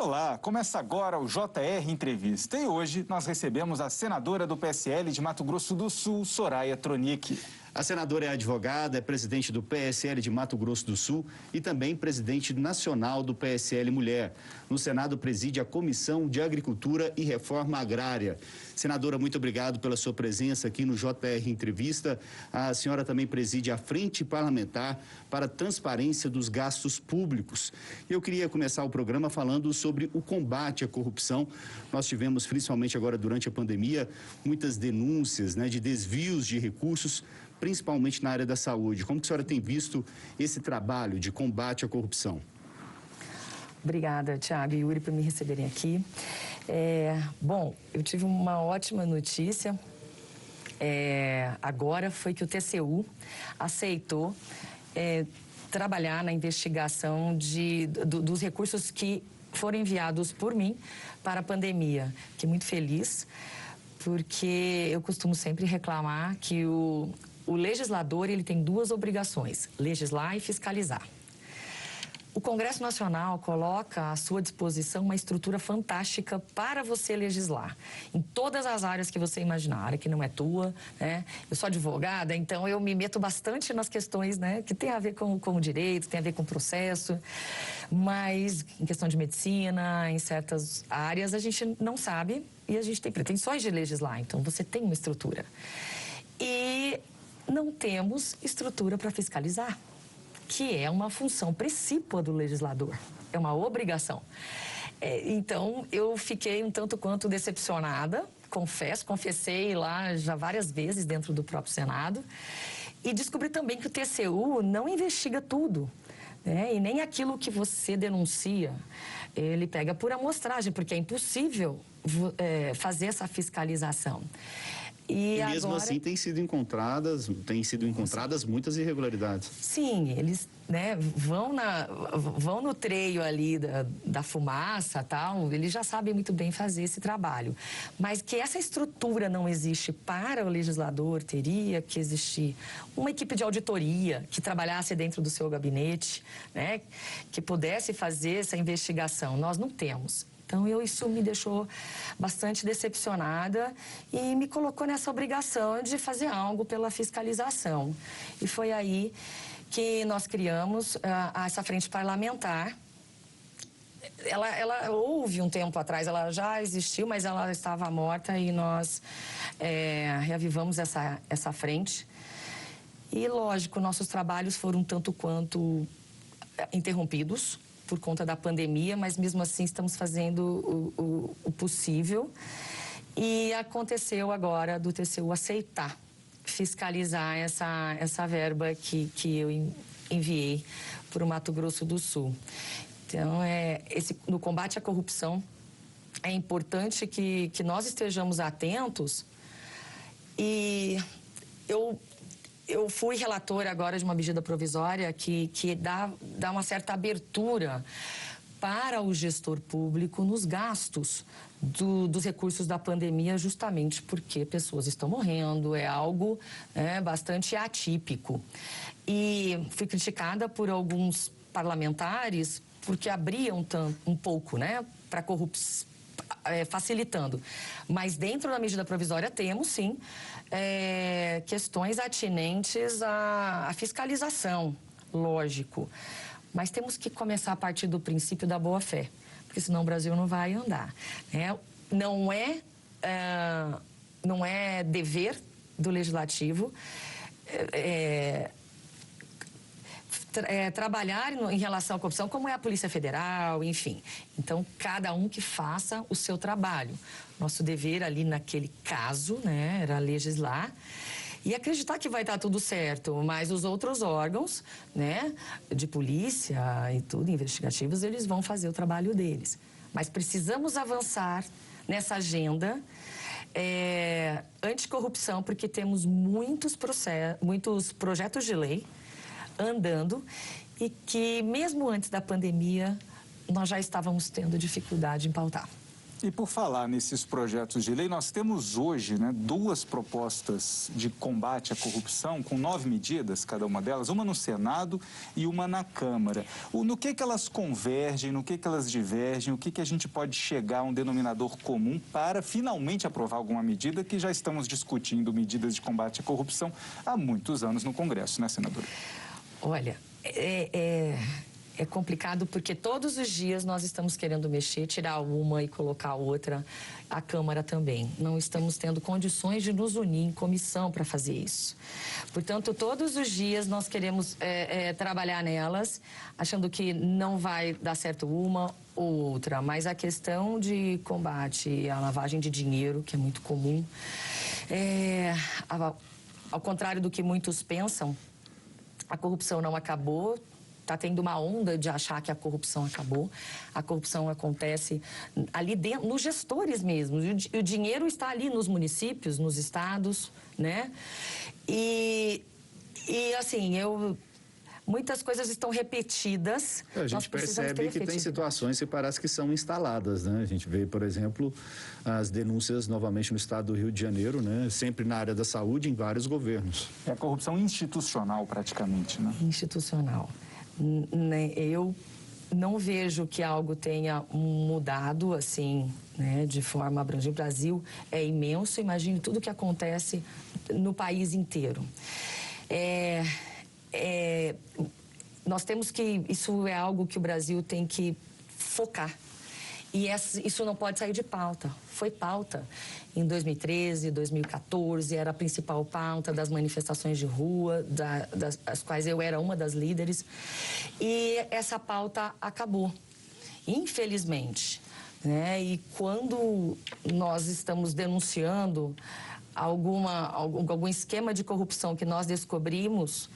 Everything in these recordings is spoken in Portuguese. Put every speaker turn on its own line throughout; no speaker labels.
Olá, começa agora o JR Entrevista e hoje nós recebemos a senadora do PSL de Mato Grosso do Sul, Soraya Tronic.
A senadora é advogada, é presidente do PSL de Mato Grosso do Sul e também presidente nacional do PSL Mulher. No Senado preside a Comissão de Agricultura e Reforma Agrária. Senadora, muito obrigado pela sua presença aqui no JR Entrevista. A senhora também preside a Frente Parlamentar para a Transparência dos Gastos Públicos. Eu queria começar o programa falando sobre o combate à corrupção. Nós tivemos, principalmente agora durante a pandemia, muitas denúncias, de desvios de recursos, principalmente na área da saúde. Como que a senhora tem visto esse trabalho de combate à corrupção?
Obrigada, Thiago e Yuri, por me receberem aqui. Bom, eu tive uma ótima notícia. Agora foi que o TCU aceitou trabalhar na investigação dos recursos que foram enviados por mim para a pandemia. Fiquei muito feliz, porque eu costumo sempre reclamar que o legislador ele tem duas obrigações: legislar e fiscalizar. O Congresso Nacional coloca à sua disposição uma estrutura fantástica para você legislar em todas as áreas que você imaginar. A área que não é tua, Eu sou advogada, então eu me meto bastante nas questões, que tem a ver com o direito, tem a ver com o processo, mas em questão de medicina, em certas áreas, a gente não sabe e a gente tem pretensões de legislar, então você tem uma estrutura. E não temos estrutura para fiscalizar, que é uma função precípua do legislador, é uma obrigação. Então, eu fiquei um tanto quanto decepcionada, confessei lá já várias vezes dentro do próprio Senado, e descobri também que o TCU não investiga tudo, e nem aquilo que você denuncia, ele pega por amostragem, porque é impossível fazer essa fiscalização.
E mesmo assim têm sido encontradas muitas irregularidades.
Sim, eles vão no treio ali da fumaça, tal, eles já sabem muito bem fazer esse trabalho. Mas que essa estrutura não existe para o legislador, teria que existir uma equipe de auditoria que trabalhasse dentro do seu gabinete, que pudesse fazer essa investigação. Nós não temos. Então, isso me deixou bastante decepcionada e me colocou nessa obrigação de fazer algo pela fiscalização. E foi aí que nós criamos essa frente parlamentar. Ela houve um tempo atrás, ela já existiu, mas ela estava morta e nós reavivamos essa frente. E, lógico, nossos trabalhos foram tanto quanto interrompidos por conta da pandemia, mas mesmo assim estamos fazendo o possível. E aconteceu agora do TCU aceitar fiscalizar essa verba que eu enviei para o Mato Grosso do Sul. Então, no combate à corrupção, é importante que nós estejamos atentos. E eu fui relatora agora de uma medida provisória que dá uma certa abertura para o gestor público nos gastos dos recursos da pandemia, justamente porque pessoas estão morrendo, é algo bastante atípico. E fui criticada por alguns parlamentares porque abriam um pouco, para corrupção, facilitando. Mas dentro da medida provisória temos, sim, questões atinentes à fiscalização, lógico. Mas temos que começar a partir do princípio da boa-fé, porque senão o Brasil não vai andar. Não é dever do legislativo trabalhar em relação à corrupção, como é a Polícia Federal, enfim. Então, cada um que faça o seu trabalho. Nosso dever ali naquele caso, era legislar e acreditar que vai estar tudo certo, mas os outros órgãos, de polícia e tudo, investigativos, eles vão fazer o trabalho deles. Mas precisamos avançar nessa agenda anticorrupção, porque temos muitos projetos de lei andando e que, mesmo antes da pandemia, nós já estávamos tendo dificuldade em pautar.
E por falar nesses projetos de lei, nós temos hoje, né, 2 propostas de combate à corrupção, com 9 medidas, cada uma delas, uma no Senado e uma na Câmara. No que elas convergem, no que elas divergem, o que a gente pode chegar a um denominador comum para finalmente aprovar alguma medida, que já estamos discutindo medidas de combate à corrupção há muitos anos no Congresso, né, senadora?
Olha, é complicado porque todos os dias nós estamos querendo mexer, tirar uma e colocar outra, a Câmara também. Não estamos tendo condições de nos unir em comissão para fazer isso. Portanto, todos os dias nós queremos trabalhar nelas, achando que não vai dar certo uma ou outra, mas a questão de combate à lavagem de dinheiro, que é muito comum, ao contrário do que muitos pensam, a corrupção não acabou. Está tendo uma onda de achar que a corrupção acabou. A corrupção acontece ali dentro, nos gestores mesmo. O dinheiro está ali nos municípios, nos estados, né? E assim, muitas coisas estão repetidas.
A gente percebe que tem situações que parece que são instaladas, né? A gente vê, por exemplo, as denúncias novamente no estado do Rio de Janeiro, né? Sempre na área da saúde, em vários governos.
É a corrupção institucional, praticamente, né?
Institucional. Eu não vejo que algo tenha mudado assim, né, de forma abrangente. O Brasil é imenso, imagine tudo o que acontece no país inteiro. Nós temos que, isso é algo que o Brasil tem que focar. E isso não pode sair de pauta. Foi pauta em 2013, 2014, era a principal pauta das manifestações de rua, das quais eu era uma das líderes. E essa pauta acabou, infelizmente, né? E quando nós estamos denunciando algum esquema de corrupção que nós descobrimos,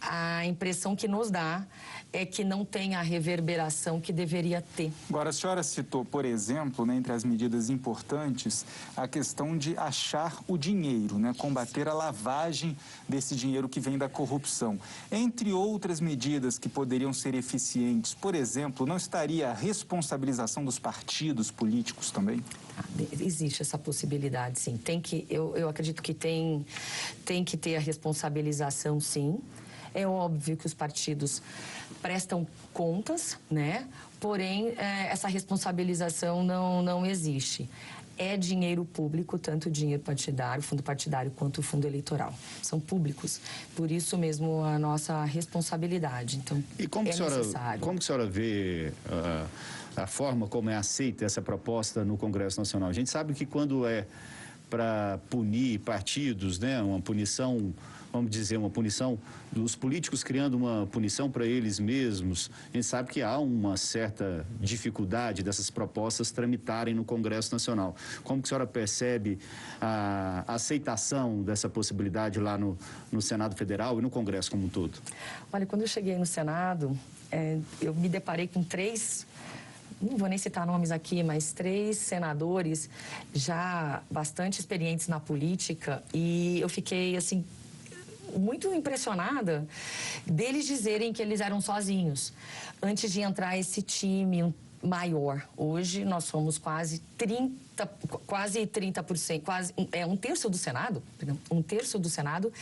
a impressão que nos dá é que não tem a reverberação que deveria ter.
Agora, a senhora citou, por exemplo, né, entre as medidas importantes, a questão de achar o dinheiro, né, combater a lavagem desse dinheiro que vem da corrupção. Entre outras medidas que poderiam ser eficientes, por exemplo, não estaria a responsabilização dos partidos políticos também?
Existe essa possibilidade, sim. Eu acredito que tem que ter a responsabilização, sim. É óbvio que os partidos prestam contas, né? Porém, essa responsabilização não existe. É dinheiro público, tanto o dinheiro partidário, fundo partidário, quanto o fundo eleitoral. São públicos. Por isso mesmo a nossa responsabilidade. Então,
e como
necessário.
Como que a senhora vê a forma como é aceita essa proposta no Congresso Nacional? A gente sabe que quando é para punir partidos, né, uma punição, vamos dizer, uma punição dos políticos criando uma punição para eles mesmos, a gente sabe que há uma certa dificuldade dessas propostas tramitarem no Congresso Nacional. Como que a senhora percebe a aceitação dessa possibilidade lá no Senado Federal e no Congresso como um todo?
Olha, quando eu cheguei no Senado, eu me deparei com 3... Não vou nem citar nomes aqui, mas 3 senadores já bastante experientes na política, e eu fiquei, assim, muito impressionada deles dizerem que eles eram sozinhos antes de entrar esse time maior. Hoje nós somos quase 30%, um terço do Senado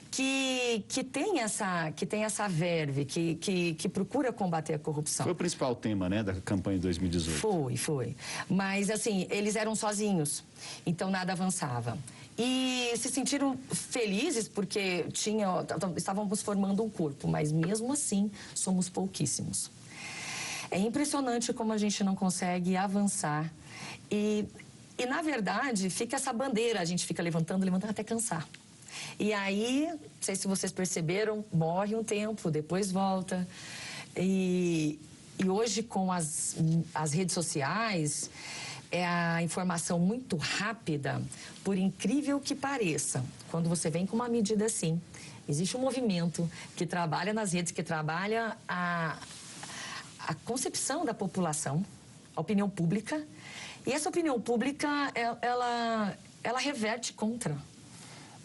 que tem essa verve, que procura combater a corrupção.
Foi o principal tema, né, da campanha de 2018.
Foi. Mas, assim, eles eram sozinhos, então nada avançava. E se sentiram felizes porque estávamos formando um corpo, mas mesmo assim somos pouquíssimos. É impressionante como a gente não consegue avançar e na verdade, fica essa bandeira, a gente fica levantando até cansar. E aí, não sei se vocês perceberam, morre um tempo, depois volta. E hoje, com as redes sociais, é a informação muito rápida, por incrível que pareça. Quando você vem com uma medida assim, existe um movimento que trabalha nas redes, que trabalha a concepção da população, a opinião pública, e essa opinião pública, ela reverte contra.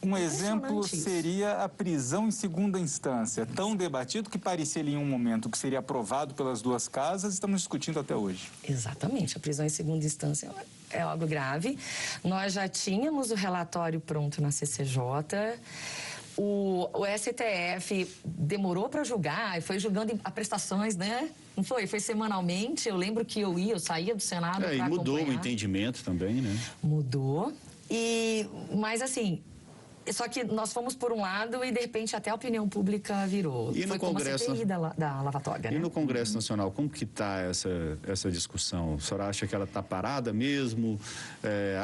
Um exemplo seria a prisão em segunda instância, tão debatido que parecia em um momento que seria aprovado pelas duas casas, estamos discutindo até hoje.
Exatamente, a prisão em segunda instância é algo grave. Nós já tínhamos o relatório pronto na CCJ. O STF demorou para julgar e foi julgando a prestações, né? Não foi? Foi semanalmente. Eu lembro que eu saía do Senado para acompanhar.
E mudou o entendimento também, né?
Mudou. Mas assim, só que nós fomos por um lado e de repente até a opinião pública virou.
E no
foi
Congresso,
como a CPI da Lava Toga, né?
E no Congresso Nacional, como que está essa discussão? A senhora acha que ela está parada mesmo?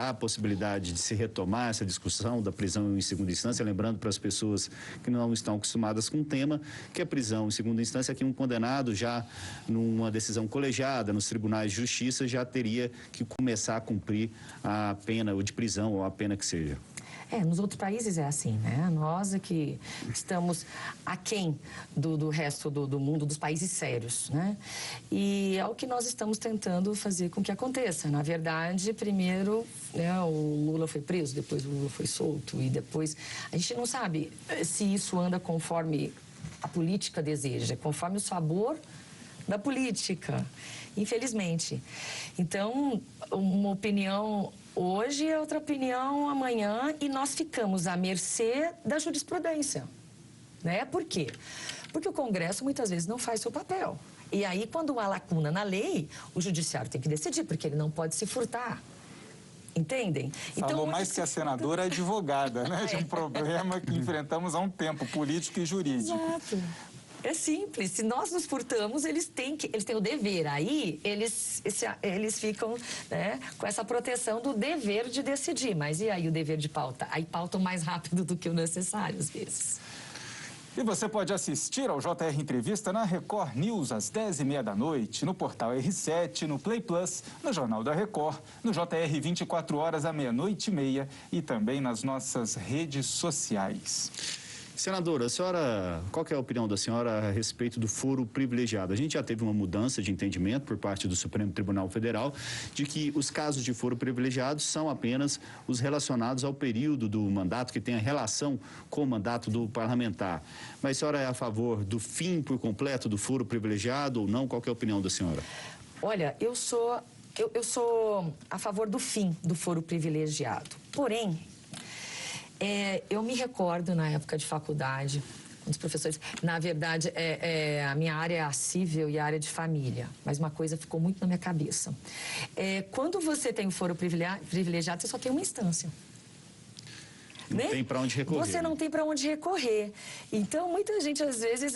Há a possibilidade de se retomar essa discussão da prisão em segunda instância? Lembrando para as pessoas que não estão acostumadas com o tema, que a prisão em segunda instância, que um condenado já numa decisão colegiada nos tribunais de justiça já teria que começar a cumprir a pena ou de prisão ou a pena que seja.
Nos outros países é assim, né? Nós é que estamos aquém do resto do mundo, dos países sérios, né? E é o que nós estamos tentando fazer com que aconteça. Na verdade, primeiro, né, o Lula foi preso, depois o Lula foi solto e depois... A gente não sabe se isso anda conforme a política deseja, conforme o sabor da política, infelizmente. Então, uma opinião... Hoje é outra opinião, amanhã, e nós ficamos à mercê da jurisprudência, né? Por quê? Porque o Congresso muitas vezes não faz seu papel. E aí, quando há lacuna na lei, o judiciário tem que decidir, porque ele não pode se furtar. Entendem?
Falou mais que a senadora é advogada, né? De um problema que enfrentamos há um tempo, político e jurídico.
Exato. É simples, se nós nos furtamos, eles têm o dever. Aí, eles ficam, né, com essa proteção do dever de decidir. Mas e aí o dever de pauta? Aí pautam mais rápido do que o necessário, às vezes.
E você pode assistir ao JR Entrevista na Record News às 10h30 da noite, no portal R7, no Play Plus, no Jornal da Record, no JR 24 horas à 00h30 e também nas nossas redes sociais.
Senadora, a senhora, qual que é a opinião da senhora a respeito do foro privilegiado? A gente já teve uma mudança de entendimento por parte do Supremo Tribunal Federal de que os casos de foro privilegiado são apenas os relacionados ao período do mandato, que tem a relação com o mandato do parlamentar. Mas a senhora é a favor do fim por completo do foro privilegiado ou não? Qual que é a opinião da senhora?
Olha, eu sou a favor do fim do foro privilegiado. Porém, eu me recordo na época de faculdade, um dos professores, na verdade, a minha área é a civil e a área de família, mas uma coisa ficou muito na minha cabeça. Quando você tem o foro privilegiado, você só tem uma instância.
Não tem para onde recorrer.
Você não tem para onde recorrer. Então, muita gente, às vezes,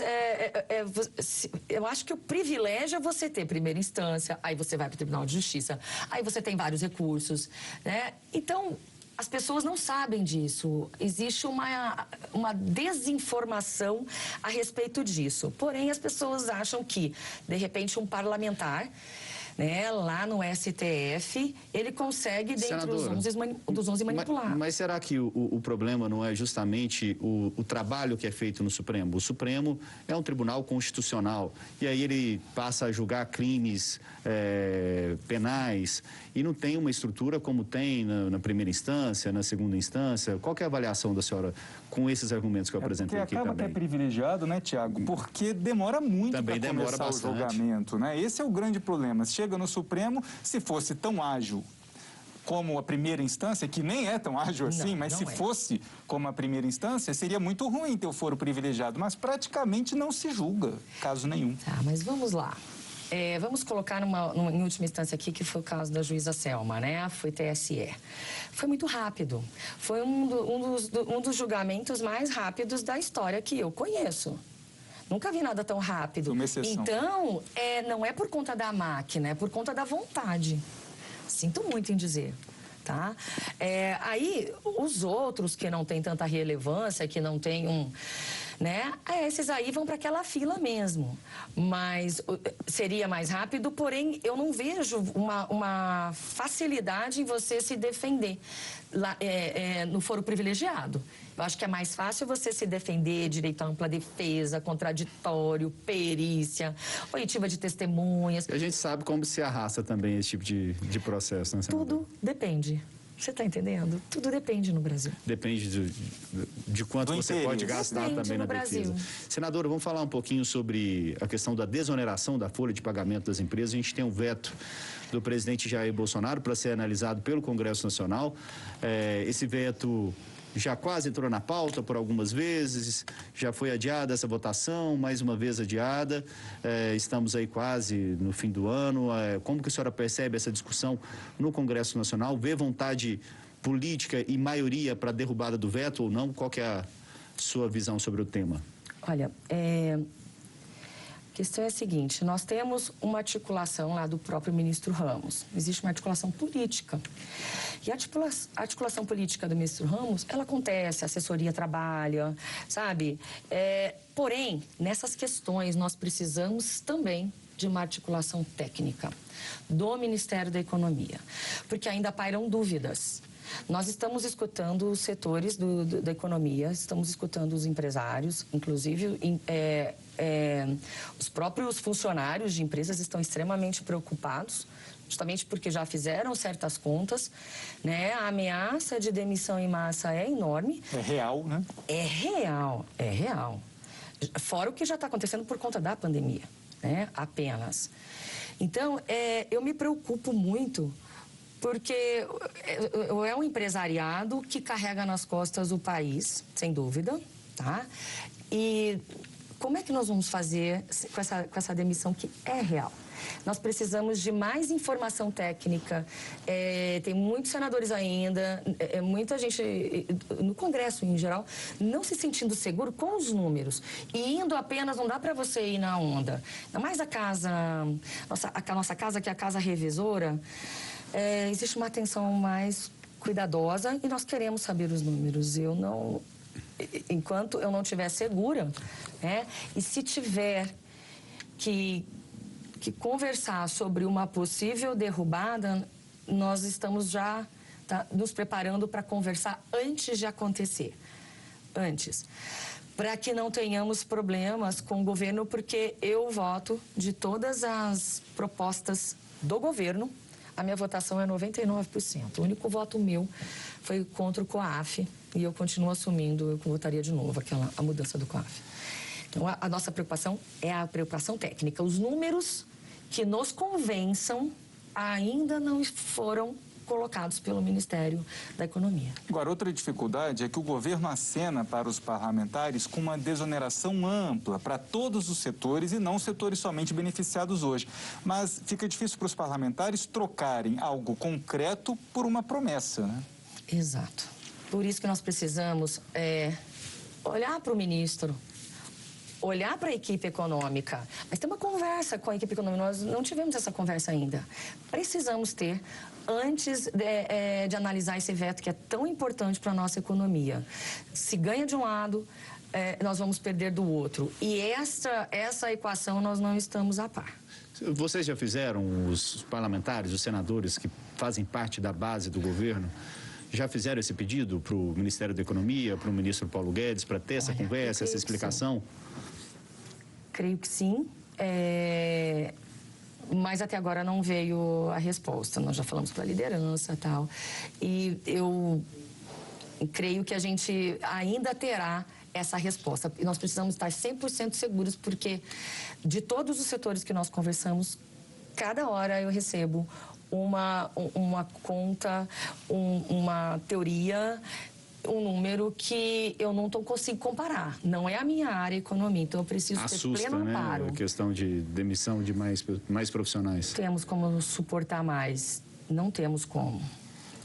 eu acho que o privilégio é você ter primeira instância, aí você vai para o Tribunal de Justiça, aí você tem vários recursos, né? Então, as pessoas não sabem disso. Existe uma desinformação a respeito disso. Porém, as pessoas acham que, de repente, um parlamentar, né, lá no STF, ele consegue, dentro dos 11 manipular.
Mas será que o problema não é justamente o trabalho que é feito no Supremo? O Supremo é um tribunal constitucional e aí ele passa a julgar crimes penais e não tem uma estrutura como tem na primeira instância, na segunda instância. Qual que é a avaliação da senhora com esses argumentos que eu apresentei aqui também?
Acaba até privilegiado, né, Tiago? Porque demora muito para começar o julgamento, né? Esse é o grande problema. Chega no Supremo, se fosse tão ágil como a primeira instância, que nem é tão ágil assim, mas se fosse como a primeira instância, seria muito ruim ter o foro privilegiado, mas praticamente não se julga, caso nenhum.
Tá, mas vamos lá. Vamos colocar em última instância aqui, que foi o caso da juíza Selma, né? Foi TSE. Foi muito rápido. Foi um dos julgamentos mais rápidos da história que eu conheço. Nunca vi nada tão rápido.
Uma exceção.
Então, não é por conta da máquina, é por conta da vontade. Sinto muito em dizer, tá? Aí, os outros que não têm tanta relevância, que não têm né? Esses aí vão para aquela fila mesmo. Mas seria mais rápido, porém, eu não vejo uma facilidade em você se defender lá, no foro privilegiado. Eu acho que é mais fácil você se defender, direito à ampla defesa, contraditório, perícia, oitiva de testemunhas.
E a gente sabe como se arrasta também esse tipo de processo, né, senadora?
Tudo depende. Você está entendendo? Tudo depende no Brasil.
Depende de quanto você pode gastar também na defesa. Senadora, vamos falar um pouquinho sobre a questão da desoneração da folha de pagamento das empresas. A gente tem um veto do presidente Jair Bolsonaro para ser analisado pelo Congresso Nacional. Esse veto já quase entrou na pauta por algumas vezes, já foi adiada essa votação, mais uma vez adiada, estamos aí quase no fim do ano. Como que a senhora percebe essa discussão no Congresso Nacional? Vê vontade política e maioria para a derrubada do veto ou não? Qual que é a sua visão sobre o tema?
Olha, a questão é a seguinte, nós temos uma articulação lá do próprio ministro Ramos, existe uma articulação política. E a articulação política do ministro Ramos, ela acontece, a assessoria trabalha, sabe? Porém, nessas questões, nós precisamos também de uma articulação técnica do Ministério da Economia, porque ainda pairam dúvidas. Nós estamos escutando os setores da economia, estamos escutando os empresários, inclusive os próprios funcionários de empresas estão extremamente preocupados, justamente porque já fizeram certas contas, né? A ameaça de demissão em massa é enorme.
É real, né?
É real, é real. Fora o que já está acontecendo por conta da pandemia, né? Apenas. Então, eu me preocupo muito porque é um empresariado que carrega nas costas o país, sem dúvida, tá? E como é que nós vamos fazer com essa demissão que é real? Nós precisamos de mais informação técnica, tem muitos senadores ainda, muita gente no Congresso em geral, não se sentindo seguro com os números. E indo apenas, não dá para você ir na onda. Ainda mais a nossa casa, que é a casa revisora, existe uma atenção mais cuidadosa e nós queremos saber os números. Enquanto eu não estiver segura, e se tiver que conversar sobre uma possível derrubada, nós estamos já nos preparando para conversar antes de acontecer. Antes. Para que não tenhamos problemas com o governo, porque eu voto de todas as propostas do governo, a minha votação é 99%. O único voto meu foi contra o COAF e eu continuo assumindo, eu votaria de novo a mudança do COAF. Então, a nossa preocupação é a preocupação técnica. Os números que nos convençam ainda não foram colocados pelo Ministério da Economia.
Agora, outra dificuldade é que o governo acena para os parlamentares com uma desoneração ampla para todos os setores e não setores somente beneficiados hoje. Mas fica difícil para os parlamentares trocarem algo concreto por uma promessa, né?
Exato. Por isso que nós precisamos olhar para o ministro, olhar para a equipe econômica, mas ter uma conversa com a equipe econômica. Nós não tivemos essa conversa ainda. Precisamos ter antes de analisar esse veto que é tão importante para a nossa economia. Se ganha de um lado, nós vamos perder do outro. E essa equação nós não estamos a par.
Vocês já fizeram, os parlamentares, os senadores que fazem parte da base do governo, já fizeram esse pedido para o Ministério da Economia, para o ministro Paulo Guedes, para ter essa conversa, essa explicação?
Creio que sim, mas até agora não veio a resposta. Nós já falamos para a liderança e tal. E eu creio que a gente ainda terá essa resposta. E nós precisamos estar 100% seguros, porque de todos os setores que nós conversamos, cada hora eu recebo uma conta, uma teoria, um número que eu não consigo comparar. Não é a minha área economia, então eu preciso ter pleno amparo.
A questão de demissão de mais profissionais.
Temos como suportar mais, não temos como.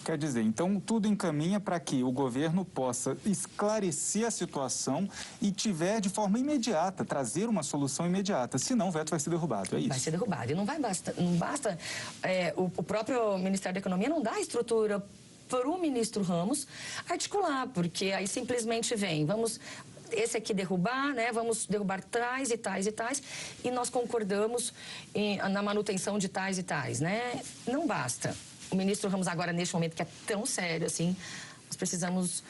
Quer dizer, então tudo encaminha para que o governo possa esclarecer a situação e tiver de forma imediata, trazer uma solução imediata. Senão o veto vai ser derrubado, é isso?
Vai ser derrubado. E não basta o próprio Ministério da Economia não dá estrutura para o ministro Ramos articular, porque aí simplesmente vamos esse aqui derrubar, né? Vamos derrubar tais e tais e tais, e nós concordamos na manutenção de tais e tais, né? Não basta. O ministro Ramos agora, neste momento, que é tão sério assim, nós precisamos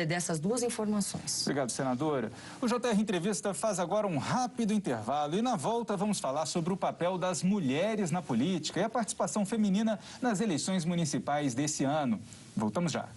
dessas duas informações.
Obrigado, senadora. O JR Entrevista faz agora um rápido intervalo e na volta vamos falar sobre o papel das mulheres na política e a participação feminina nas eleições municipais desse ano. Voltamos já.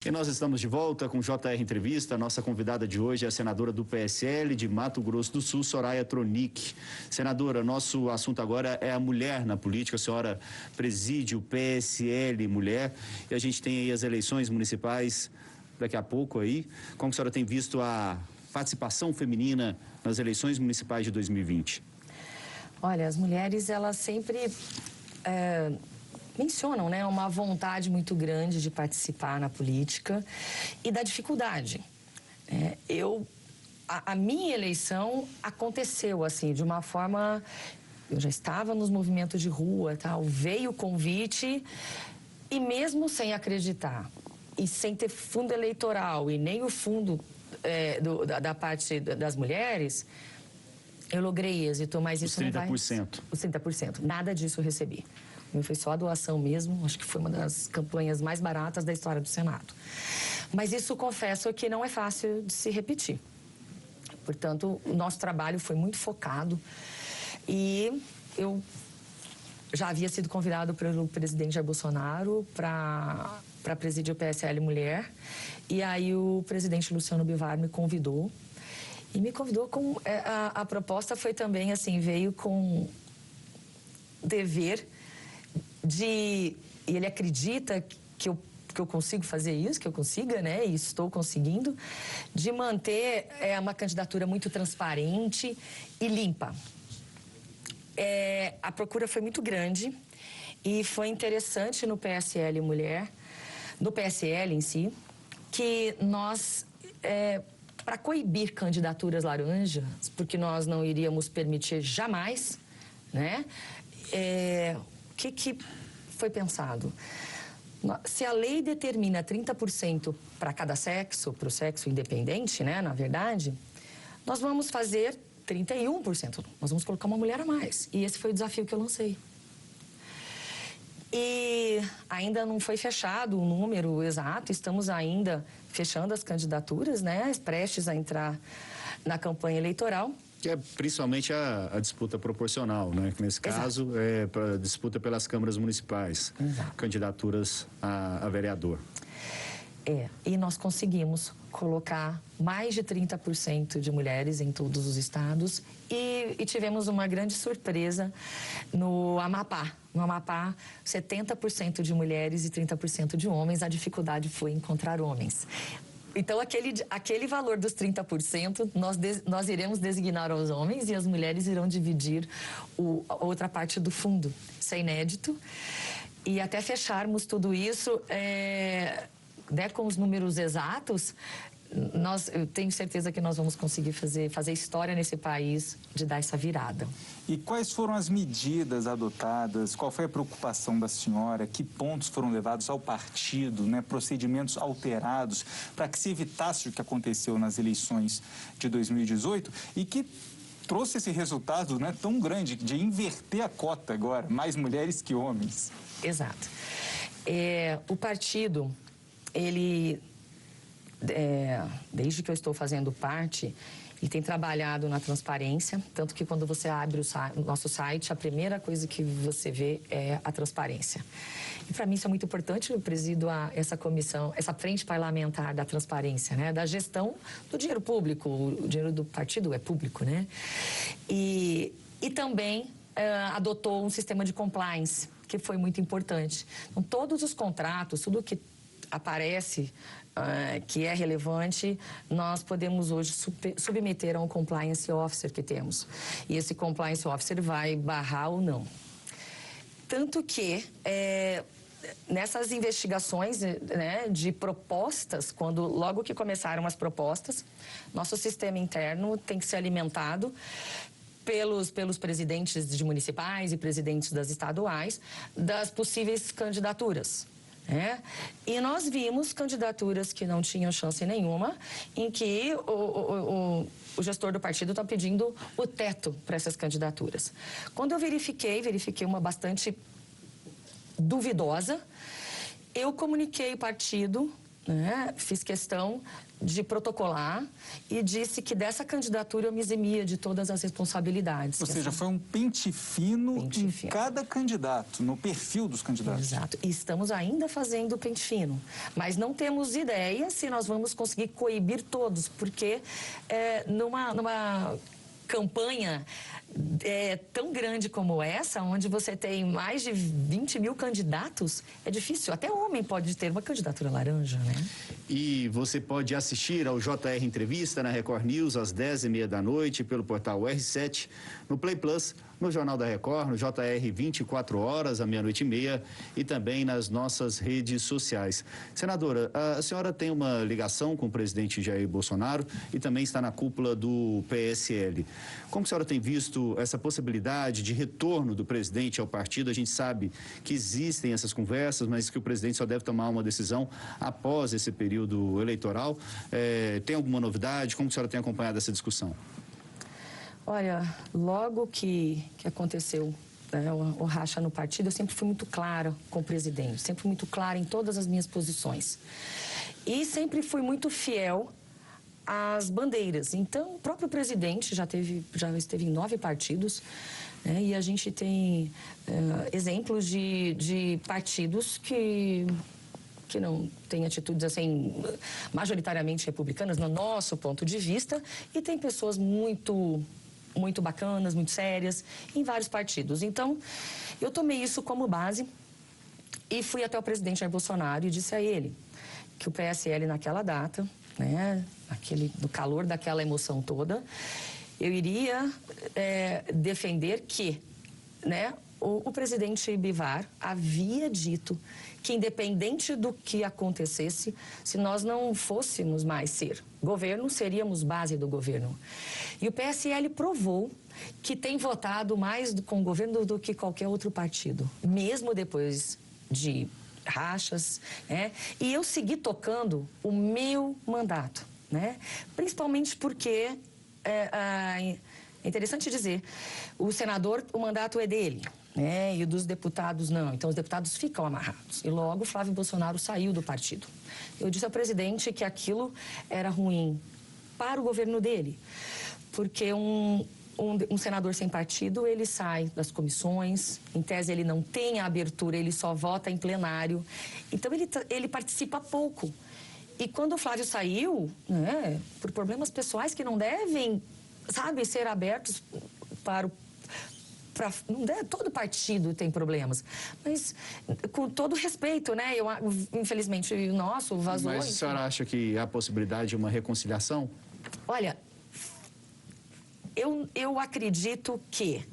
E nós estamos de volta com o JR Entrevista. A nossa convidada de hoje é a senadora do PSL de Mato Grosso do Sul, Soraya Tronic. Senadora, nosso assunto agora é a mulher na política. A senhora preside o PSL Mulher e a gente tem aí as eleições municipais daqui a pouco aí. Como a senhora tem visto a participação feminina nas eleições municipais de 2020?
Olha, as mulheres, elas sempre mencionam, né, uma vontade muito grande de participar na política e da dificuldade. A minha eleição aconteceu assim, de uma forma... Eu já estava nos movimentos de rua, tal, veio o convite e mesmo sem acreditar e sem ter fundo eleitoral e nem o fundo da parte das mulheres, eu logrei êxito, mas isso não vai... Os 30%. Nada disso eu recebi. Foi só a doação mesmo, acho que foi uma das campanhas mais baratas da história do Senado. Mas isso, confesso, que não é fácil de se repetir. Portanto, o nosso trabalho foi muito focado e eu já havia sido convidado pelo presidente Jair Bolsonaro para presidir o PSL Mulher. E aí o presidente Luciano Bivar me convidou. E me convidou com... A proposta foi também, assim, veio com dever... E ele acredita que eu consigo fazer isso, que eu consiga, né? E estou conseguindo, de manter uma candidatura muito transparente e limpa. A procura foi muito grande e foi interessante no PSL Mulher, no PSL em si, que nós, para coibir candidaturas laranjas, porque nós não iríamos permitir jamais, né? O que foi pensado? Se a lei determina 30% para cada sexo, para o sexo independente, né, na verdade, nós vamos fazer 31%. Nós vamos colocar uma mulher a mais. E esse foi o desafio que eu lancei. E ainda não foi fechado o número exato, estamos ainda fechando as candidaturas, né, prestes a entrar na campanha eleitoral.
Que é principalmente a disputa proporcional, né? Que nesse caso é para disputa pelas câmaras municipais, candidaturas a vereador.
E nós conseguimos colocar mais de 30% de mulheres em todos os estados e tivemos uma grande surpresa no Amapá. No Amapá, 70% de mulheres e 30% de homens. A dificuldade foi encontrar homens. Então, aquele valor dos 30%, nós iremos designar aos homens e as mulheres irão dividir a outra parte do fundo. Isso é inédito. E até fecharmos tudo isso, com os números exatos, eu tenho certeza que nós vamos conseguir fazer história nesse país de dar essa virada.
E quais foram as medidas adotadas? Qual foi a preocupação da senhora? Que pontos foram levados ao partido, né? Procedimentos alterados para que se evitasse o que aconteceu nas eleições de 2018 e que trouxe esse resultado, né, tão grande de inverter a cota agora, mais mulheres que homens?
Exato. O partido, ele... desde que eu estou fazendo parte, ele tem trabalhado na transparência, tanto que quando você abre o nosso site, a primeira coisa que você vê é a transparência. E para mim isso é muito importante, eu presido essa comissão, essa frente parlamentar da transparência, né? Da gestão do dinheiro público, o dinheiro do partido é público, né? E também adotou um sistema de compliance, que foi muito importante. Então, todos os contratos, tudo que aparece... que é relevante, nós podemos hoje submeter a um compliance officer que temos. E esse compliance officer vai barrar ou não. Tanto que, nessas investigações, né, de propostas, logo que começaram as propostas, nosso sistema interno tem que ser alimentado pelos presidentes de municipais e presidentes das estaduais das possíveis candidaturas. E nós vimos candidaturas que não tinham chance nenhuma, em que o gestor do partido está pedindo o teto para essas candidaturas. Quando eu verifiquei uma bastante duvidosa Eu comuniquei o partido, né, fiz questão de protocolar e disse que dessa candidatura eu me eximia de todas as responsabilidades.
Ou seja, foi um pente fino em
fino.
cada candidato, no perfil dos candidatos.
Exato. E estamos ainda fazendo o pente fino. Mas não temos ideia se nós vamos conseguir coibir todos, porque numa campanha tão grande como essa, onde você tem mais de 20 mil candidatos, é difícil. Até homem pode ter uma candidatura laranja, né?
E você pode assistir ao JR Entrevista na Record News às 10h30 da noite, pelo portal R7, no Play Plus, no Jornal da Record, no JR 24 horas, à meia-noite e meia, e também nas nossas redes sociais. Senadora, a senhora tem uma ligação com o presidente Jair Bolsonaro e também está na cúpula do PSL. Como a senhora tem visto essa possibilidade de retorno do presidente ao partido? A gente sabe que existem essas conversas, mas que o presidente só deve tomar uma decisão após esse período eleitoral. Tem alguma novidade? Como a senhora tem acompanhado essa discussão?
Olha, logo que aconteceu, né, o racha no partido, eu sempre fui muito clara com o presidente, sempre fui muito clara em todas as minhas posições. E sempre fui muito fiel às bandeiras. Então, o próprio presidente já esteve em 9 partidos, né, e a gente tem exemplos de partidos que não têm atitudes, assim, majoritariamente republicanas, no nosso ponto de vista, e tem pessoas muito bacanas, muito sérias, em vários partidos. Então, eu tomei isso como base e fui até o presidente Jair Bolsonaro e disse a ele que o PSL naquela data, né, no calor daquela emoção toda, eu iria defender que, né, o presidente Bivar havia dito que, independente do que acontecesse, se nós não fôssemos mais ser governo, seríamos base do governo. E o PSL provou que tem votado mais com o governo do que qualquer outro partido, mesmo depois de rachas, né? E eu segui tocando o meu mandato, né? Principalmente porque, é interessante dizer, o senador, o mandato é dele, né? E o dos deputados não. Então, os deputados ficam amarrados. E logo, Flávio Bolsonaro saiu do partido. Eu disse ao presidente que aquilo era ruim para o governo dele, porque um senador sem partido, ele sai das comissões, em tese ele não tem a abertura, ele só vota em plenário. Então, ele participa pouco. E quando o Flávio saiu, né, por problemas pessoais que não devem, sabe, ser abertos todo partido tem problemas, mas com todo respeito, né? Infelizmente, o nosso vazou.
Mas a senhora acha que há possibilidade de uma reconciliação?
Olha, eu acredito que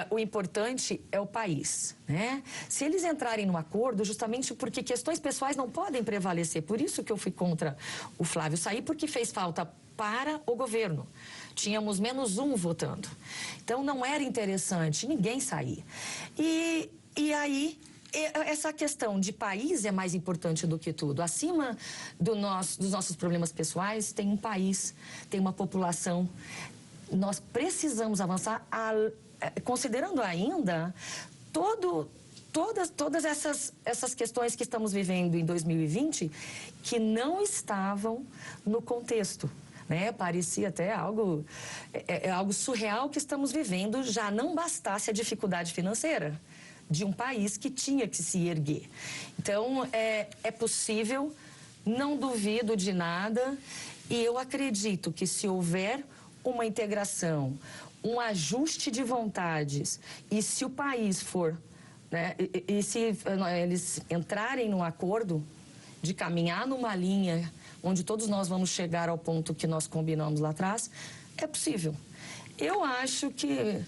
o importante é o país, né? Se eles entrarem no acordo, justamente porque questões pessoais não podem prevalecer, por isso que eu fui contra o Flávio sair, porque fez falta para o governo. Tínhamos -1 votando. Então, não era interessante ninguém sair. E aí, essa questão de país é mais importante do que tudo. Acima dos nossos problemas pessoais, tem um país, tem uma população. Nós precisamos avançar, considerando ainda todas essas questões que estamos vivendo em 2020, que não estavam no contexto. Né? Parecia até algo surreal que estamos vivendo, já não bastasse a dificuldade financeira de um país que tinha que se erguer. Então, é possível, não duvido de nada, e eu acredito que se houver uma integração, um ajuste de vontades, e se o país for, né, e se eles entrarem num acordo de caminhar numa linha onde todos nós vamos chegar ao ponto que nós combinamos lá atrás, é possível. Eu acho que,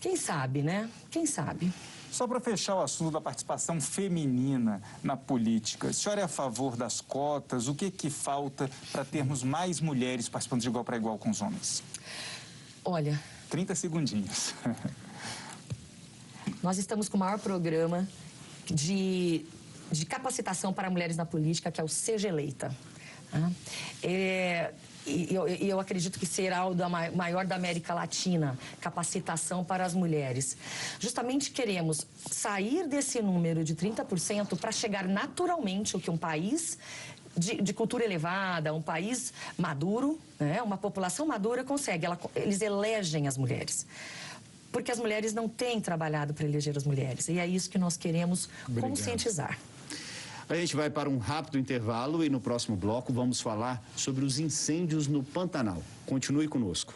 quem sabe, né? Quem sabe?
Só para fechar o assunto da participação feminina na política, a senhora é a favor das cotas? O que falta para termos mais mulheres participando de igual para igual com os homens?
Olha...
30 segundinhos.
Nós estamos com o maior programa de capacitação para mulheres na política, que é o Seja Eleita. eu acredito que será o maior da América Latina, capacitação para as mulheres. Justamente queremos sair desse número de 30% para chegar naturalmente ao que um país de cultura elevada, um país maduro, né? Uma população madura consegue, eles elegem as mulheres. Porque as mulheres não têm trabalhado para eleger as mulheres. E é isso que nós queremos conscientizar.
A gente vai para um rápido intervalo e no próximo bloco vamos falar sobre os incêndios no Pantanal. Continue conosco.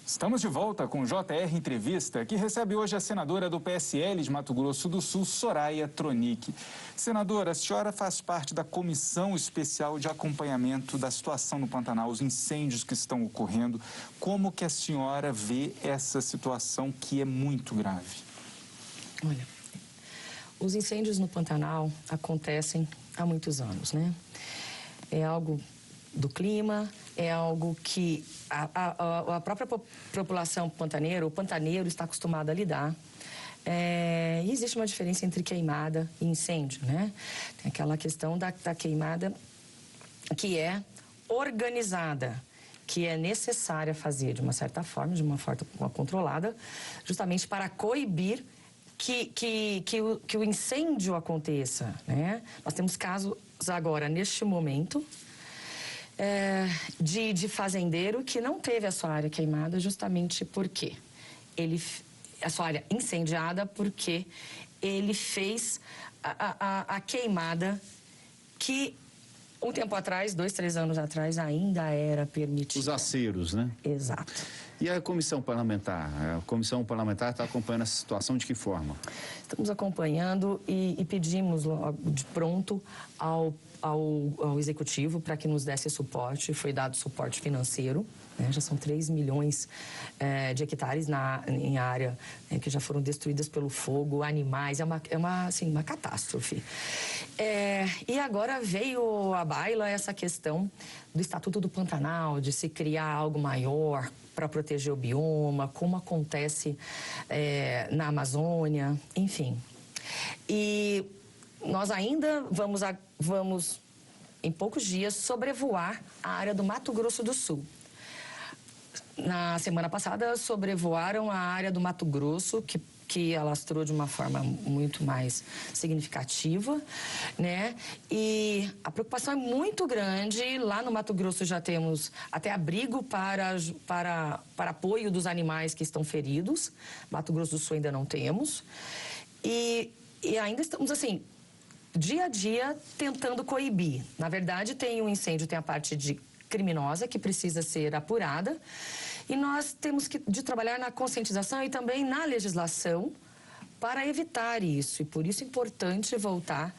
Estamos de volta com o JR Entrevista, que recebe hoje a senadora do PSL de Mato Grosso do Sul, Soraya Tronic. Senadora, a senhora faz parte da Comissão Especial de Acompanhamento da Situação no Pantanal, os incêndios que estão ocorrendo. Como que a senhora vê essa situação que é muito grave?
Olha, os incêndios no Pantanal acontecem há muitos anos, né? É algo do clima, é algo que a própria população pantaneira, o pantaneiro está acostumado a lidar. E existe uma diferença entre queimada e incêndio, né? Tem aquela questão da queimada que é organizada, que é necessária fazer de uma certa forma, de uma forma controlada, justamente para coibir que o incêndio aconteça, né? Nós temos casos agora, neste momento, de fazendeiro que não teve a sua área queimada justamente porque a sua área incendiada porque ele fez a queimada que um tempo atrás, 2, 3 anos atrás, ainda era permitida.
Os aceros, né?
Exato.
E a comissão parlamentar? A comissão parlamentar está acompanhando essa situação de que forma?
Estamos acompanhando e pedimos logo de pronto ao executivo para que nos desse suporte. Foi dado suporte financeiro, né? Já são 3 milhões de hectares em área que já foram destruídas pelo fogo, animais, é uma catástrofe. E agora veio à baila essa questão do Estatuto do Pantanal, de se criar algo maior para proteger o bioma, como acontece na Amazônia, enfim. E nós ainda vamos, em poucos dias, sobrevoar a área do Mato Grosso do Sul. Na semana passada, sobrevoaram a área do Mato Grosso, que alastrou de uma forma muito mais significativa, né? E a preocupação é muito grande. Lá no Mato Grosso já temos até abrigo para apoio dos animais que estão feridos. Mato Grosso do Sul ainda não temos. E ainda estamos, assim, dia a dia tentando coibir. Na verdade, tem um incêndio, tem a parte criminosa que precisa ser apurada. E nós temos de trabalhar na conscientização e também na legislação para evitar isso. E por isso é importante voltar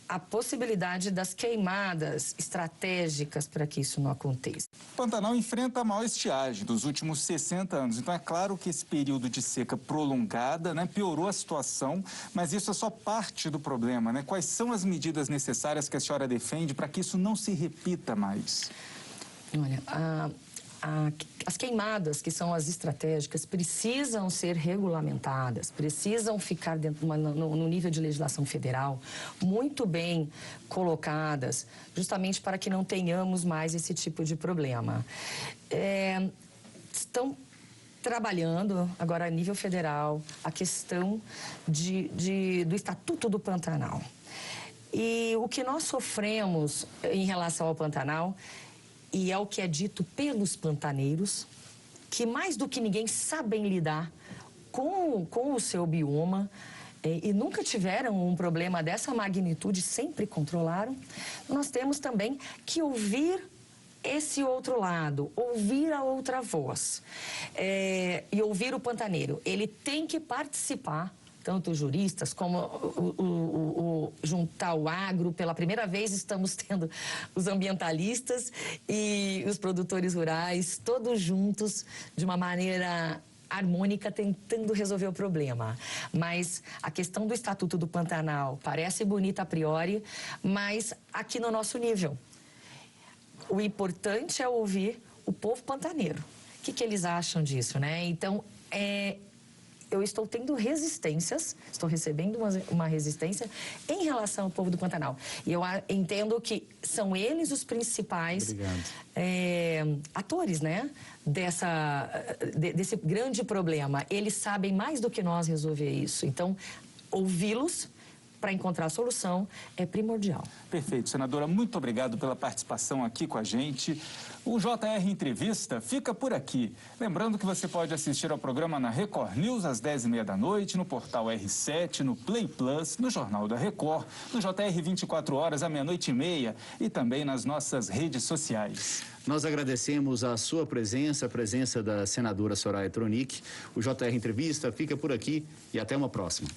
à possibilidade das queimadas estratégicas para que isso não aconteça.
O Pantanal enfrenta a maior estiagem dos últimos 60 anos. Então é claro que esse período de seca prolongada, né, piorou a situação, mas isso é só parte do problema, né? Quais são as medidas necessárias que a senhora defende para que isso não se repita mais?
Olha, as queimadas, que são as estratégicas, precisam ser regulamentadas, precisam ficar no nível de legislação federal muito bem colocadas, justamente para que não tenhamos mais esse tipo de problema. Estão trabalhando agora a nível federal a questão do Estatuto do Pantanal. E o que nós sofremos em relação ao Pantanal, e é o que é dito pelos pantaneiros, que mais do que ninguém sabem lidar com o seu bioma e nunca tiveram um problema dessa magnitude, sempre controlaram. Nós temos também que ouvir esse outro lado, ouvir a outra voz e ouvir o pantaneiro. Ele tem que participar, tanto os juristas como juntar o agro. Pela primeira vez estamos tendo os ambientalistas e os produtores rurais, todos juntos, de uma maneira harmônica, tentando resolver o problema. Mas a questão do Estatuto do Pantanal parece bonita a priori, mas aqui no nosso nível. O importante é ouvir o povo pantaneiro. O que eles acham disso, né? Então, eu estou tendo resistências, estou recebendo uma resistência em relação ao povo do Pantanal. E eu entendo que são eles os principais atores, né, desse grande problema. Eles sabem mais do que nós resolver isso. Então, ouvi-los para encontrar a solução é primordial.
Perfeito, senadora. Muito obrigado pela participação aqui com a gente. O JR Entrevista fica por aqui. Lembrando que você pode assistir ao programa na Record News às 10h30 da noite, no portal R7, no Play Plus, no Jornal da Record, no JR 24 horas à meia-noite e meia e também nas nossas redes sociais.
Nós agradecemos a sua presença, a presença da senadora Soraya Tronic. O JR Entrevista fica por aqui e até uma próxima.